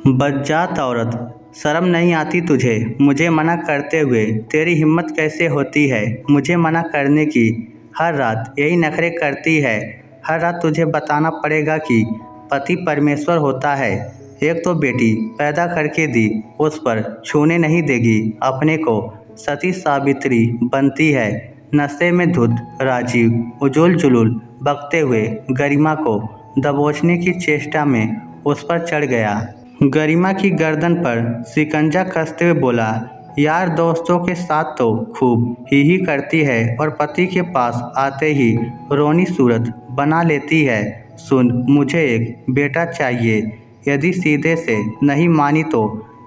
बज्जात औरत, शर्म नहीं आती तुझे मुझे मना करते हुए? तेरी हिम्मत कैसे होती है मुझे मना करने की? हर रात यही नखरे करती है। हर रात तुझे बताना पड़ेगा कि पति परमेश्वर होता है। एक तो बेटी पैदा करके दी, उस पर छूने नहीं देगी अपने को। सती सावित्री बनती है। नशे में धुत राजीव उजुल जुलूल बकते हुए गरिमा को दबोचने की चेष्टा में उस पर चढ़ गया। गरिमा की गर्दन पर शिकंजा कसते हुए बोला, यार दोस्तों के साथ तो खूब ही करती है और पति के पास आते ही रोनी सूरत बना लेती है। सुन, मुझे एक बेटा चाहिए। यदि सीधे से नहीं मानी तो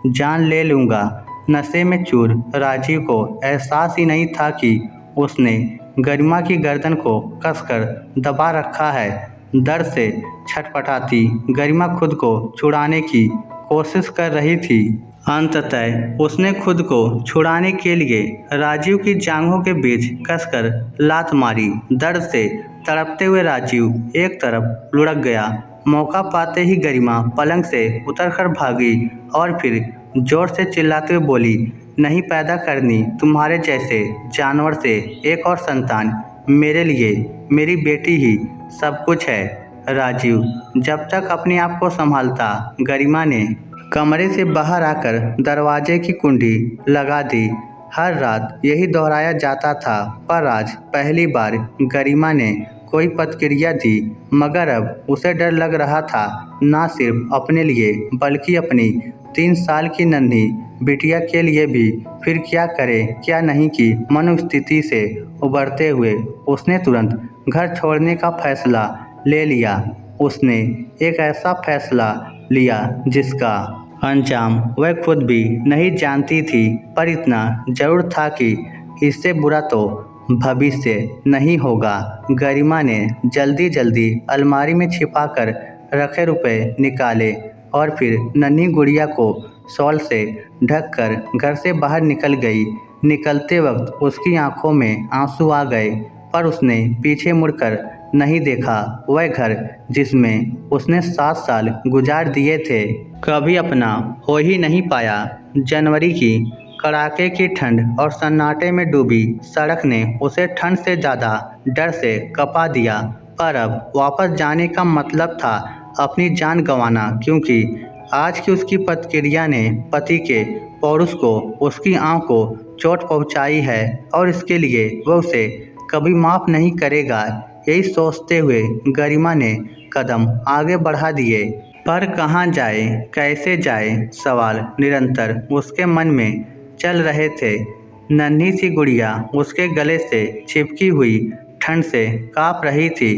जान ले लूँगा। नशे में चूर राजीव को एहसास ही नहीं था कि उसने गरिमा की गर्दन को कसकर दबा रखा है। दर्द से छटपटाती गरिमा खुद को छुड़ाने की कोशिश कर रही थी। अंततः उसने खुद को छुड़ाने के लिए राजीव की जांघों के बीच कसकर लात मारी। दर्द से तड़पते हुए राजीव एक तरफ लुढ़क गया। मौका पाते ही गरिमा पलंग से उतरकर भागी और फिर जोर से चिल्लाते हुए बोली, नहीं पैदा करनी तुम्हारे जैसे जानवर से एक और संतान। मेरे लिए मेरी बेटी ही सब कुछ है। राजीव जब तक अपने आप को संभालता, गरिमा ने कमरे से बाहर आकर दरवाजे की कुंडी लगा दी। हर रात यही दोहराया जाता था, पर आज पहली बार गरिमा ने कोई प्रतिक्रिया दी। मगर अब उसे डर लग रहा था, ना सिर्फ अपने लिए बल्कि अपनी 3 साल की नन्ही बिटिया के लिए भी। फिर क्या करे क्या नहीं की मनोस्थिति से उबरते हुए उसने तुरंत घर छोड़ने का फैसला ले लिया। उसने एक ऐसा फैसला लिया जिसका अंजाम वह खुद भी नहीं जानती थी, पर इतना जरूर था कि इससे बुरा तो भविष्य नहीं होगा। गरिमा ने जल्दी जल्दी अलमारी में छिपाकर रखे रुपए निकाले और फिर नन्ही गुड़िया को शॉल से ढककर घर से बाहर निकल गई। निकलते वक्त उसकी आंखों में आंसू आ गए, पर उसने पीछे मुड़कर नहीं देखा। वह घर जिसमें उसने 7 साल गुजार दिए थे, कभी अपना हो ही नहीं पाया। जनवरी की कड़ाके की ठंड और सन्नाटे में डूबी सड़क ने उसे ठंड से ज़्यादा डर से कपा दिया। पर अब वापस जाने का मतलब था अपनी जान गंवाना, क्योंकि आज की उसकी प्रतिक्रिया ने पति के पौरुष को, उसकी आँख को चोट पहुँचाई है और इसके लिए वह उसे कभी माफ़ नहीं करेगा। यही सोचते हुए गरिमा ने कदम आगे बढ़ा दिए, पर कहाँ जाए, कैसे जाए, सवाल निरंतर उसके मन में चल रहे थे। नन्ही सी गुड़िया उसके गले से चिपकी हुई ठंड से काँप रही थी।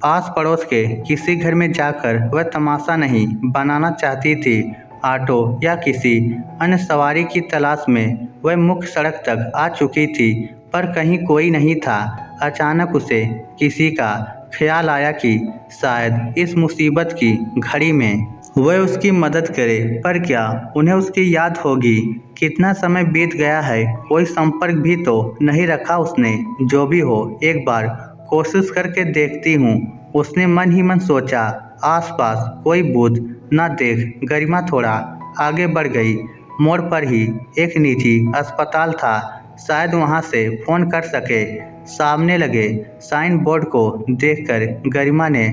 पास पड़ोस के किसी घर में जाकर वह तमाशा नहीं बनाना चाहती थी। ऑटो या किसी अन्य सवारी की तलाश में वह मुख्य सड़क तक आ चुकी थी, पर कहीं कोई नहीं था। अचानक उसे किसी का ख्याल आया कि शायद इस मुसीबत की घड़ी में वह उसकी मदद करे। पर क्या उन्हें उसकी याद होगी? कितना समय बीत गया है, कोई संपर्क भी तो नहीं रखा उसने। जो भी हो, एक बार कोशिश करके देखती हूँ, उसने मन ही मन सोचा। आसपास कोई बूथ न देख गरिमा थोड़ा आगे बढ़ गई। मोड़ पर ही एक निजी अस्पताल था, शायद वहाँ से फ़ोन कर सके। सामने लगे साइन बोर्ड को देखकर गरिमा ने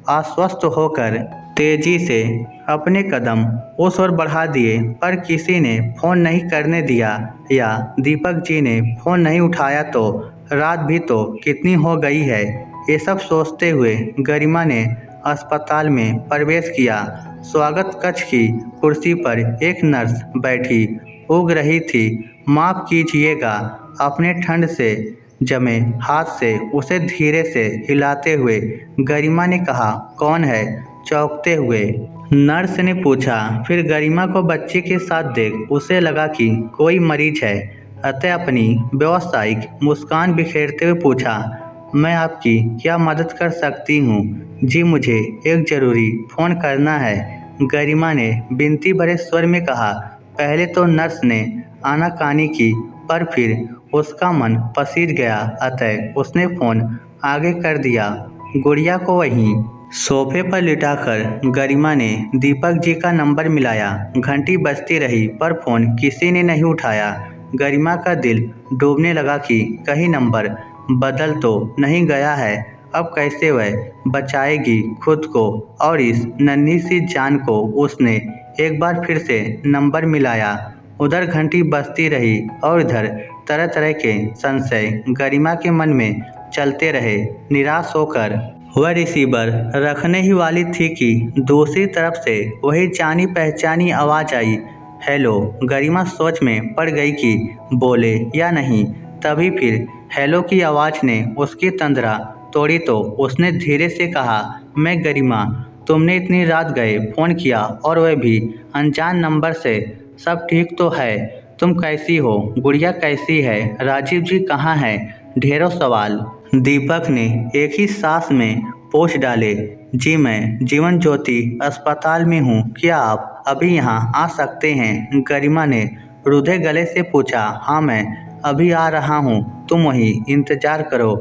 आश्वस्त होकर तेजी से अपने कदम उस ओर बढ़ा दिए, पर किसी ने फ़ोन नहीं करने दिया, या दीपक जी ने फ़ोन नहीं उठाया तो रात भी तो कितनी हो गई है। ये सब सोचते हुए गरिमा ने अस्पताल में प्रवेश किया। स्वागत कक्ष की कुर्सी पर एक नर्स बैठी ऊँग रही थी। माफ़ कीजिएगा, अपने ठंड से जमे हाथ से उसे धीरे से हिलाते हुए गरिमा ने कहा, कौन है? चौंकते हुए नर्स ने पूछा। फिर गरिमा को बच्चे के साथ देख उसे लगा कि कोई मरीज है, अतः अपनी व्यावसायिक मुस्कान बिखेरते हुए पूछा, मैं आपकी क्या मदद कर सकती हूँ? जी, मुझे एक ज़रूरी फ़ोन करना है, गरिमा ने विनती भरे स्वर में कहा। पहले तो नर्स ने आनाकानी की, पर फिर उसका मन पसीज गया, अतः उसने फ़ोन आगे कर दिया। गुड़िया को वहीं सोफे पर लिटाकर गरिमा ने दीपक जी का नंबर मिलाया। घंटी बजती रही पर फोन किसी ने नहीं उठाया। गरिमा का दिल डूबने लगा कि कहीं नंबर बदल तो नहीं गया है। अब कैसे वह बचाएगी खुद को और इस नन्ही सी जान को। उसने एक बार फिर से नंबर मिलाया। उधर घंटी बजती रही और इधर तरह तरह के संशय गरिमा के मन में चलते रहे। निराश होकर वह रिसीवर रखने ही वाली थी कि दूसरी तरफ से वही जानी पहचानी आवाज़ आई। हेलो। गरिमा सोच में पड़ गई कि बोले या नहीं। तभी फिर हेलो की आवाज़ ने उसकी तंद्रा तोड़ी तो उसने धीरे से कहा, मैं गरिमा। तुमने इतनी रात गए फ़ोन किया और वह भी अनजान नंबर से। सब ठीक तो है? तुम कैसी हो? गुड़िया कैसी है? राजीव जी कहाँ हैं? ढेरों सवाल दीपक ने एक ही सांस में पूछ डाले। जी मैं जीवन ज्योति अस्पताल में हूँ। क्या आप अभी यहाँ आ सकते हैं? गरिमा ने रुधे गले से पूछा। हाँ मैं अभी आ रहा हूँ, तुम वहीं इंतज़ार करो,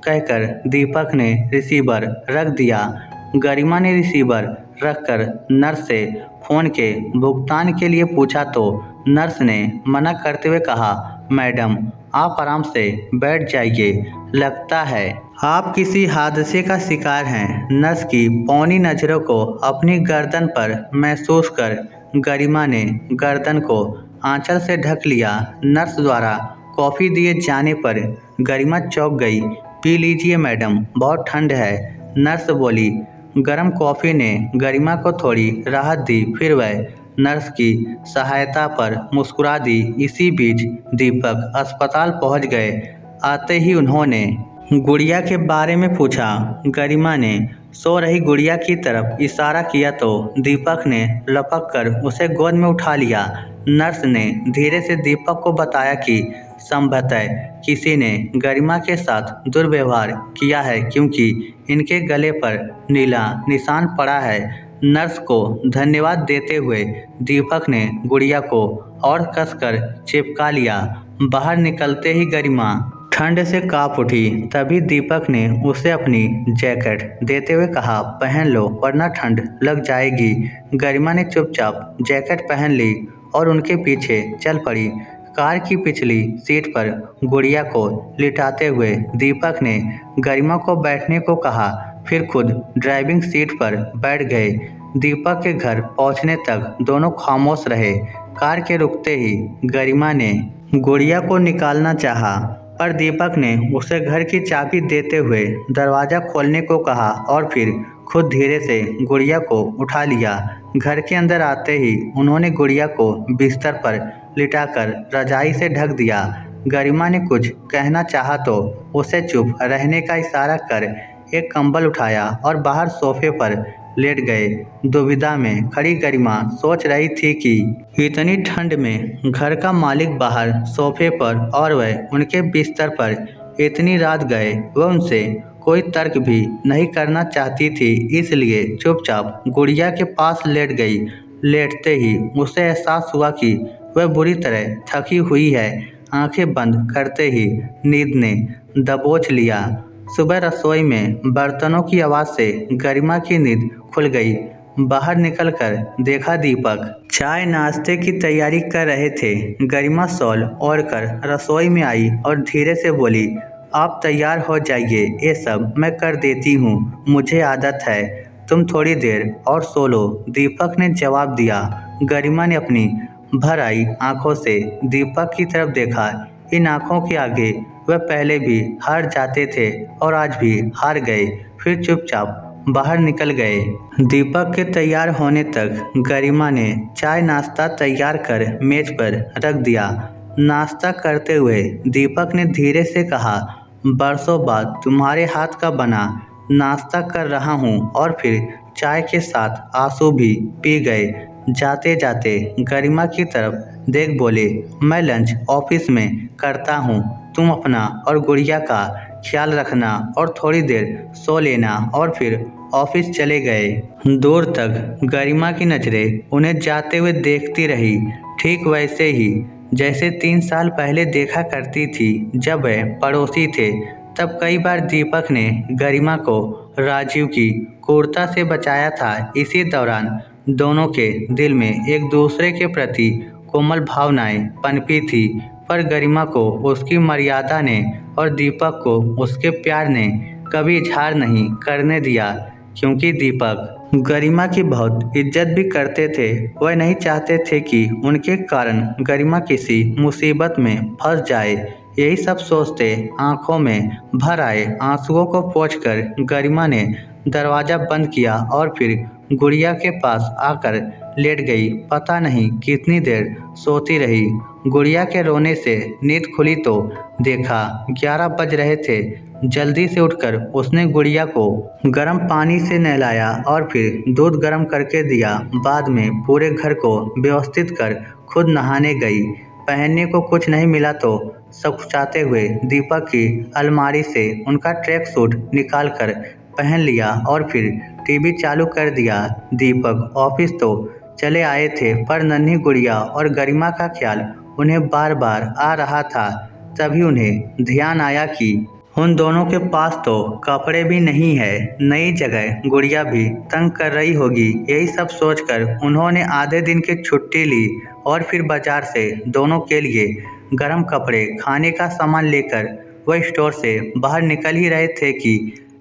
कहकर दीपक ने रिसीवर रख दिया। गरिमा ने रिसीवर रखकर नर्स से फ़ोन के भुगतान के लिए पूछा तो नर्स ने मना करते हुए कहा, मैडम आप आराम से बैठ जाइए, लगता है आप किसी हादसे का शिकार हैं। नर्स की पौनी नज़रों को अपनी गर्दन पर महसूस कर गरिमा ने गर्दन को आंचल से ढक लिया। नर्स द्वारा कॉफ़ी दिए जाने पर गरिमा चौंक गई। पी लीजिए मैडम, बहुत ठंड है, नर्स बोली। गर्म कॉफ़ी ने गरिमा को थोड़ी राहत दी। फिर वह नर्स की सहायता पर मुस्कुरा दी। इसी बीच दीपक अस्पताल पहुंच गए। आते ही उन्होंने गुड़िया के बारे में पूछा। गरिमा ने सो रही गुड़िया की तरफ इशारा किया तो दीपक ने लपक कर उसे गोद में उठा लिया। नर्स ने धीरे से दीपक को बताया कि संभवतः किसी ने गरिमा के साथ दुर्व्यवहार किया है क्योंकि इनके गले पर नीला निशान पड़ा है। नर्स को धन्यवाद देते हुए दीपक ने गुड़िया को और कसकर चिपका लिया। बाहर निकलते ही गरिमा ठंड से काँप उठी। तभी दीपक ने उसे अपनी जैकेट देते हुए कहा, पहन लो वरना ठंड लग जाएगी। गरिमा ने चुपचाप जैकेट पहन ली और उनके पीछे चल पड़ी। कार की पिछली सीट पर गुड़िया को लिटाते हुए दीपक ने गरिमा को बैठने को कहा, फिर खुद ड्राइविंग सीट पर बैठ गए। दीपक के घर पहुंचने तक दोनों खामोश रहे। कार के रुकते ही गरिमा ने गुड़िया को निकालना चाहा, पर दीपक ने उसे घर की चाबी देते हुए दरवाज़ा खोलने को कहा और फिर खुद धीरे से गुड़िया को उठा लिया। घर के अंदर आते ही उन्होंने गुड़िया को बिस्तर पर लिटाकर रजाई से ढक दिया। गरिमा ने कुछ कहना चाहा तो उसे चुप रहने का इशारा कर एक कंबल उठाया और बाहर सोफे पर लेट गए। दुविधा में खड़ी गरिमा सोच रही थी कि इतनी ठंड में घर का मालिक बाहर सोफे पर और वह उनके बिस्तर पर इतनी रात गए। वह उनसे कोई तर्क भी नहीं करना चाहती थी, इसलिए चुपचाप गुड़िया के पास लेट गई। लेटते ही उसे एहसास हुआ कि वह बुरी तरह थकी हुई है। आंखें बंद करते ही नींद ने दबोच लिया। सुबह रसोई में बर्तनों की आवाज़ से गरिमा की नींद खुल गई। बाहर निकलकर देखा दीपक चाय नाश्ते की तैयारी कर रहे थे। गरिमा शॉल ओढ़कर रसोई में आई और धीरे से बोली, आप तैयार हो जाइए, ये सब मैं कर देती हूँ, मुझे आदत है, तुम थोड़ी देर और सो लो, दीपक ने जवाब दिया। गरिमा ने अपनी भर आई आंखों से दीपक की तरफ देखा। इन आंखों के आगे वह पहले भी हार जाते थे और आज भी हार गए। फिर चुपचाप बाहर निकल गए। दीपक के तैयार होने तक गरिमा ने चाय नाश्ता तैयार कर मेज पर रख दिया। नाश्ता करते हुए दीपक ने धीरे से कहा, बरसों बाद तुम्हारे हाथ का बना नाश्ता कर रहा हूँ। और फिर चाय के साथ आंसू भी पी गए। जाते जाते गरिमा की तरफ देख बोले, मैं लंच ऑफिस में करता हूँ, तुम अपना और गुड़िया का ख्याल रखना और थोड़ी देर सो लेना। और फिर ऑफिस चले गए। दूर तक गरिमा की नज़रें उन्हें जाते हुए देखती रही, ठीक वैसे ही जैसे 3 साल पहले देखा करती थी। जब वह पड़ोसी थे तब कई बार दीपक ने गरिमा को राजीव की क्रूरता से बचाया था। इसी दौरान दोनों के दिल में एक दूसरे के प्रति कोमल भावनाएं पनपी थी, पर गरिमा को उसकी मर्यादा ने और दीपक को उसके प्यार ने कभी इजहार नहीं करने दिया, क्योंकि दीपक गरिमा की बहुत इज्जत भी करते थे। वह नहीं चाहते थे कि उनके कारण गरिमा किसी मुसीबत में फंस जाए। यही सब सोचते आंखों में भर आए आंसुओं को पोंछकर गरिमा ने दरवाज़ा बंद किया और फिर गुड़िया के पास आकर लेट गई। पता नहीं कितनी देर सोती रही। गुड़िया के रोने से नींद खुली तो देखा 11 बज रहे थे। जल्दी से उठकर उसने गुड़िया को गर्म पानी से नहलाया और फिर दूध गर्म करके दिया। बाद में पूरे घर को व्यवस्थित कर खुद नहाने गई। पहनने को कुछ नहीं मिला तो सकुचाते हुए दीपक की अलमारी से उनका ट्रैक सूट निकाल कर पहन लिया और फिर टीवी चालू कर दिया। दीपक ऑफिस तो चले आए थे, पर नन्ही गुड़िया और गरिमा का ख्याल उन्हें बार बार आ रहा था। तभी उन्हें ध्यान आया कि उन दोनों के पास तो कपड़े भी नहीं है। नई जगह गुड़िया भी तंग कर रही होगी। यही सब सोचकर उन्होंने आधे दिन की छुट्टी ली और फिर बाजार से दोनों के लिए गर्म कपड़े, खाने का सामान लेकर वह स्टोर से बाहर निकल ही रहे थे कि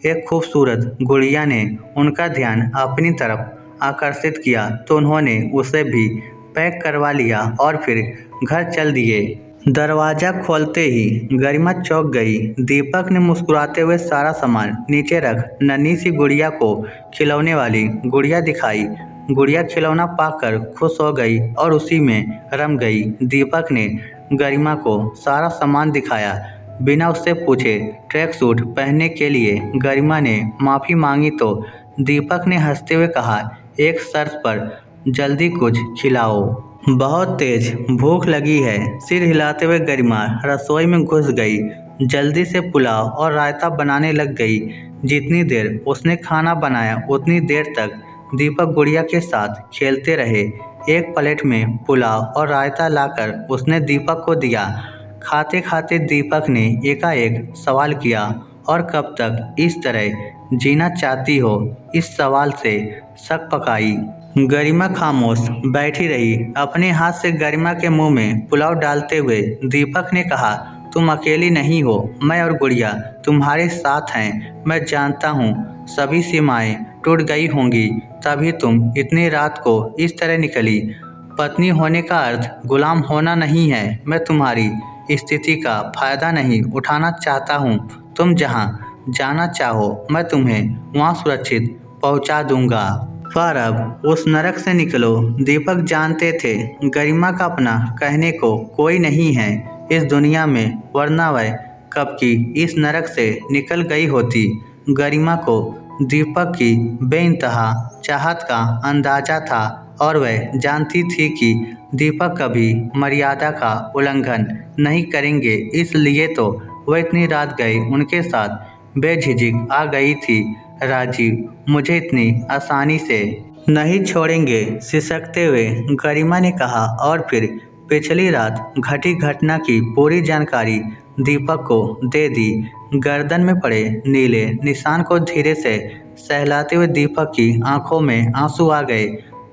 एक खूबसूरत गुड़िया ने उनका ध्यान अपनी तरफ आकर्षित किया, तो उन्होंने उसे भी पैक करवा लिया और फिर घर चल दिए। दरवाज़ा खोलते ही गरिमा चौंक गई। दीपक ने मुस्कुराते हुए सारा सामान नीचे रख नन्ही सी गुड़िया को खिलौने वाली गुड़िया दिखाई। गुड़िया खिलौना पाकर खुश हो गई और उसी में रम गई। दीपक ने गरिमा को सारा सामान दिखाया। बिना उससे पूछे ट्रैक सूट पहनने के लिए गरिमा ने माफ़ी मांगी तो दीपक ने हंसते हुए कहा, एक शर्त पर, जल्दी कुछ खिलाओ, बहुत तेज भूख लगी है। सिर हिलाते हुए गरिमा रसोई में घुस गई। जल्दी से पुलाव और रायता बनाने लग गई। जितनी देर उसने खाना बनाया उतनी देर तक दीपक गुड़िया के साथ खेलते रहे। एक प्लेट में पुलाव और रायता लाकर उसने दीपक को दिया। खाते खाते दीपक ने एकाएक सवाल किया, और कब तक इस तरह जीना चाहती हो? इस सवाल से शक पकाई। गरिमा खामोश बैठी रही, अपने हाथ से गरिमा के मुंह में पुलाव डालते हुए दीपक ने कहा, तुम अकेली नहीं हो, मैं और गुड़िया तुम्हारे साथ हैं। मैं जानता हूँ सभी सीमाएं टूट गई होंगी, तभी तुम इतनी रात को इस तरह निकली। पत्नी होने का अर्थ गुलाम होना नहीं है। मैं तुम्हारी स्थिति का फायदा नहीं उठाना चाहता हूँ। तुम जहाँ जाना चाहो मैं तुम्हें वहाँ सुरक्षित पहुँचा दूँगा, पर अब उस नरक से निकलो। दीपक जानते थे गरिमा का अपना कहने को कोई नहीं है इस दुनिया में, वरना वह कब की इस नरक से निकल गई होती। गरिमा को दीपक की बेइंतहा चाहत का अंदाजा था और वह जानती थी कि दीपक कभी मर्यादा का उल्लंघन नहीं करेंगे। इसलिए तो वह इतनी रात गए उनके साथ बेझिझक आ गई थी। राजीव मुझे इतनी आसानी से नहीं छोड़ेंगे, सिसकते हुए गरिमा ने कहा और फिर पिछली रात घटी घटना की पूरी जानकारी दीपक को दे दी। गर्दन में पड़े नीले निशान को धीरे से सहलाते हुए दीपक की आंखों में आंसू आ गए।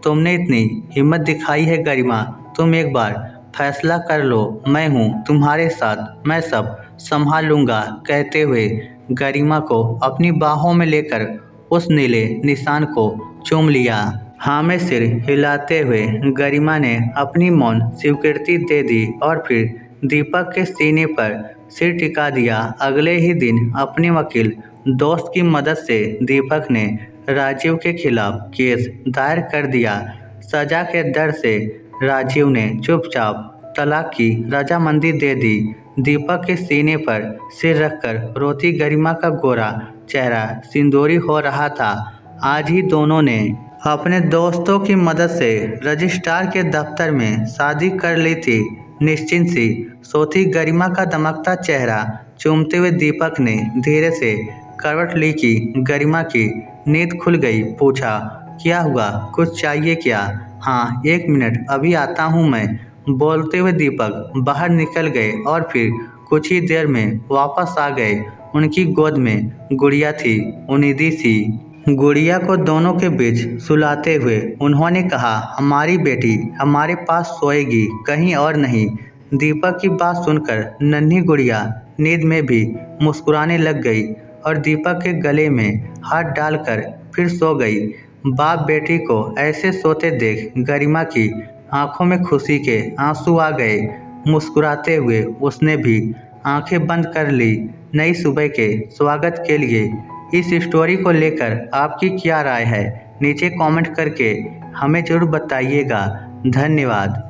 तुमने इतनी हिम्मत दिखाई है गरिमा, तुम एक बार फैसला कर लो। मैं हूँ तुम्हारे साथ, मैं सब संभाल लूँगा। कहते हुए गरिमा को अपनी बाहों में लेकर उस नीले निशान को चूम लिया। हाँ में सिर हिलाते हुए गरिमा ने अपनी मौन स्वीकृति दे दी और फिर दीपक के सीने पर सिर टिका दिया। अगले ही दिन अपने वकील दोस्त की मदद से दीपक ने राजीव के खिलाफ केस दायर कर दिया। सजा के डर से राजीव ने चुपचाप तलाक की रजामंदी दे दी। दीपक के सीने पर सिर रखकर रोती गरिमा का गोरा चेहरा सिंदूरी हो रहा था। आज ही दोनों ने अपने दोस्तों की मदद से रजिस्ट्रार के दफ्तर में शादी कर ली थी। निश्चिंत सी सोती गरिमा का दमकता चेहरा चूमते हुए दीपक ने धीरे से करवट ली कि गरिमा की नींद खुल गई। पूछा, क्या हुआ, कुछ चाहिए क्या? हाँ, 1 मिनट, अभी आता हूँ मैं। बोलते हुए दीपक बाहर निकल गए और फिर कुछ ही देर में वापस आ गए। उनकी गोद में गुड़िया थी, उनिदी सी। गुड़िया को दोनों के बीच सुलाते हुए उन्होंने कहा, हमारी बेटी हमारे पास सोएगी, कहीं और नहीं। दीपक की बात सुनकर नन्ही गुड़िया नींद में भी मुस्कुराने लग गई और दीपक के गले में हाथ डालकर फिर सो गई। बाप बेटी को ऐसे सोते देख गरिमा की आंखों में खुशी के आंसू आ गए। मुस्कुराते हुए उसने भी आंखें बंद कर ली। नई सुबह के स्वागत के लिए इस स्टोरी को लेकर आपकी क्या राय है, नीचे कमेंट करके हमें ज़रूर बताइएगा। धन्यवाद।